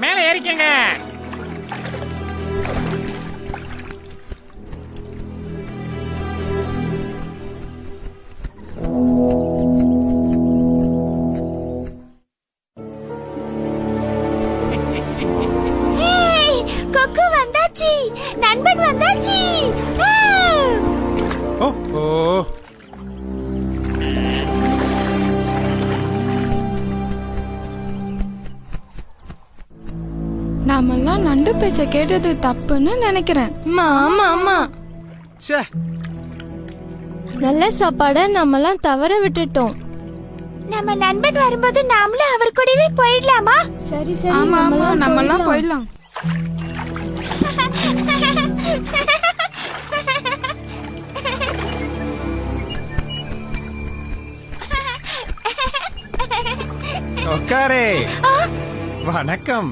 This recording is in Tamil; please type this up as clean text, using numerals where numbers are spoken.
மேல ஏறிக்கங்க. கொக்கு வந்தாச்சு, நண்பன் வந்தாச்சு. ஓ நாமெல்லாம் நண்டு பேச்ச கேட்டது தப்புன்னு நினைக்கிறேன். ஆமா ஆமா, ச்சே, நல்ல சாப்பாட நம்மலாம் தவற விட்டுட்டோம். நம்ம நண்பன் வரும்போது நாமளும் அவர் கூடவே போயிடலாமா? சரி சரி, ஆமா ஆமா, நம்மலாம் போயிடலாம். உட்காரே. வணக்கம்.